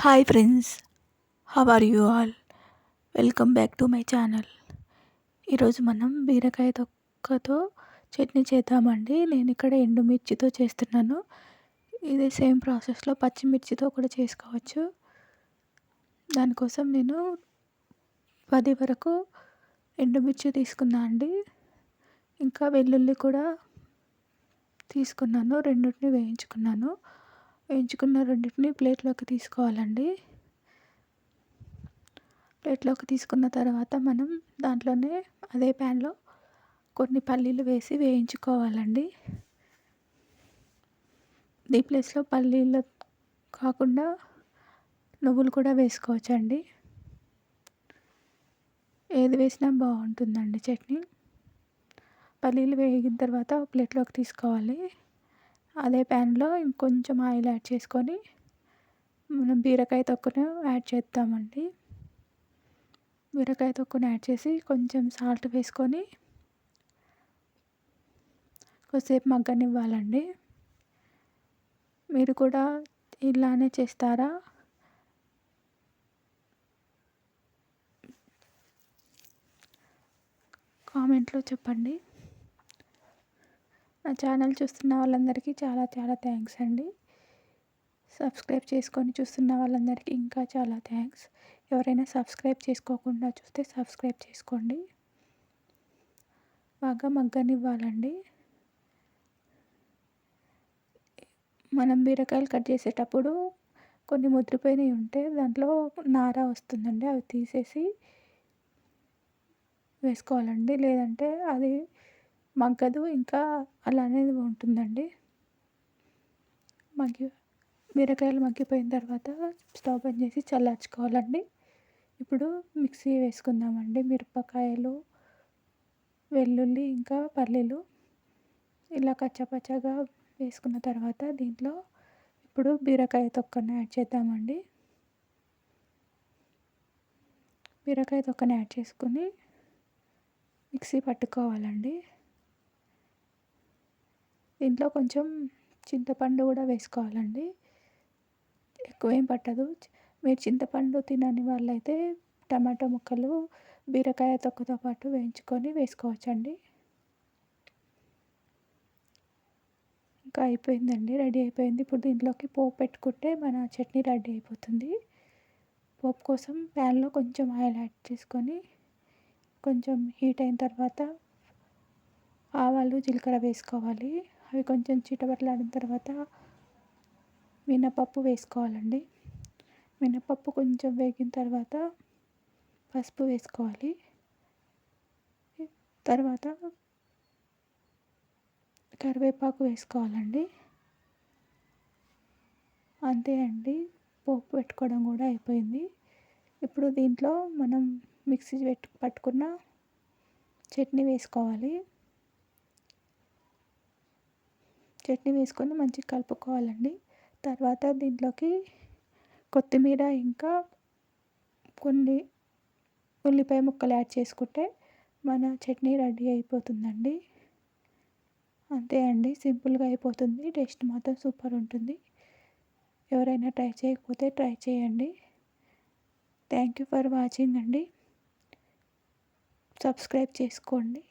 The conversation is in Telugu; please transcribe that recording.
Hi friends, how are you all? Welcome back to my channel. ఈరోజు మనం బీరకాయ తొక్కతో చట్నీ చేద్దామండి. నేను ఇక్కడ ఎండుమిర్చితో చేస్తున్నాను. ఇదే సేమ్ ప్రాసెస్లో పచ్చిమిర్చితో కూడా చేసుకోవచ్చు. దానికోసం నేను 10 వరకు ఎండుమిర్చి తీసుకున్నా అండి. ఇంకా వెల్లుల్లి కూడా తీసుకున్నాను. రెండింటిని వేయించుకున్న రెండింటిని ప్లేట్లోకి తీసుకోవాలండి. ప్లేట్లోకి తీసుకున్న తర్వాత మనం దాంట్లోనే అదే ప్యాన్లో కొన్ని పల్లీలు వేసి వేయించుకోవాలండి. ఈ ప్లేస్లో పల్లీలు కాకుండా నువ్వులు కూడా వేసుకోవచ్చండి. ఏది వేసినా బాగుంటుందండి చట్నీ. పల్లీలు వేగిన తర్వాత ప్లేట్లోకి తీసుకోవాలి. అదే ప్యాన్లో ఇంకొంచెం ఆయిల్ యాడ్ చేసుకొని మనం బీరకాయ తొక్కను యాడ్ చేద్దామండి. బీరకాయ తొక్కను యాడ్ చేసి కొంచెం సాల్ట్ వేసుకొని కొద్దిసేపు మగ్గనివ్వాలండి. మీరు కూడా ఇలానే చేస్తారా? కామెంట్లో చెప్పండి. నా ఛానల్ చూస్తున్న వాళ్ళందరికీ చాలా చాలా థ్యాంక్స్ అండి. సబ్స్క్రైబ్ చేసుకొని చూస్తున్న వాళ్ళందరికీ ఇంకా చాలా థ్యాంక్స్. ఎవరైనా సబ్స్క్రైబ్ చేసుకోకుండా చూస్తే సబ్స్క్రైబ్ చేసుకోండి. బాగా మగ్గనివ్వాలండి. మనం బీరకాయలు కట్ చేసేటప్పుడు కొన్ని ముద్రిపోయినవి ఉంటే దాంట్లో నార వస్తుందండి. అవి తీసేసి వేసుకోవాలండి. లేదంటే అది మగ్గదు, ఇంకా అలానే ఉంటుందండి. బీరకాయలు మగ్గిపోయిన తర్వాత స్టవ్ బంద్ చేసి చల్లార్చుకోవాలండి. ఇప్పుడు మిక్సీ వేసుకుందామండి. మిరపకాయలు, వెల్లుల్లి, ఇంకా పల్లీలు ఇలా కచ్చాపచ్చాగా వేసుకున్న తర్వాత దీంట్లో ఇప్పుడు బీరకాయ తొక్కను యాడ్ చేద్దామండి. బీరకాయ తొక్కను యాడ్ చేసుకొని మిక్సీ పట్టుకోవాలండి. దీంట్లో కొంచెం చింతపండు కూడా వేసుకోవాలండి. ఎక్కువ ఏం పట్టదు. మీరు చింతపండు తినని వాళ్ళైతే టమాటో ముక్కలు బీరకాయ తొక్కతో పాటు వేయించుకొని వేసుకోవచ్చండి. ఇంకా అయిపోయిందండి, రెడీ అయిపోయింది. ఇప్పుడు దీంట్లోకి పోపు పెట్టుకుంటే మన చట్నీ రెడీ అయిపోతుంది. పోపు కోసం ప్యాన్లో కొంచెం ఆయిల్ యాడ్ చేసుకొని కొంచెం హీట్ అయిన తర్వాత ఆవాలు, జీలకర్ర వేసుకోవాలి. అవి కొంచెం చిటపటలాడిన తర్వాత మినపప్పు వేసుకోవాలండి. మినపప్పు కొంచెం వేగిన తర్వాత పసుపు వేసుకోవాలి. తర్వాత కరివేపాకు వేసుకోవాలండి. అంతే అండి, పోపు పెట్టుకోవడం కూడా అయిపోయింది. ఇప్పుడు దీంట్లో మనం మిక్సీ పట్టుకున్న చట్నీ వేసుకోవాలి. చట్నీ వేసుకొని మంచిగా కలుపుకోవాలండి. తర్వాత దీంట్లోకి కొత్తిమీర, ఇంకా కొన్ని ఉల్లిపాయ ముక్కలు యాడ్ చేసుకుంటే మన చట్నీ రెడీ అయిపోతుందండి. అంతే అండి, సింపుల్గా అయిపోతుంది. టేస్ట్ మాత్రం సూపర్ ఉంటుంది. ఎవరైనా ట్రై చేయకపోతే ట్రై చేయండి. థ్యాంక్ యూ ఫర్ వాచింగ్ అండి. సబ్స్క్రైబ్ చేసుకోండి.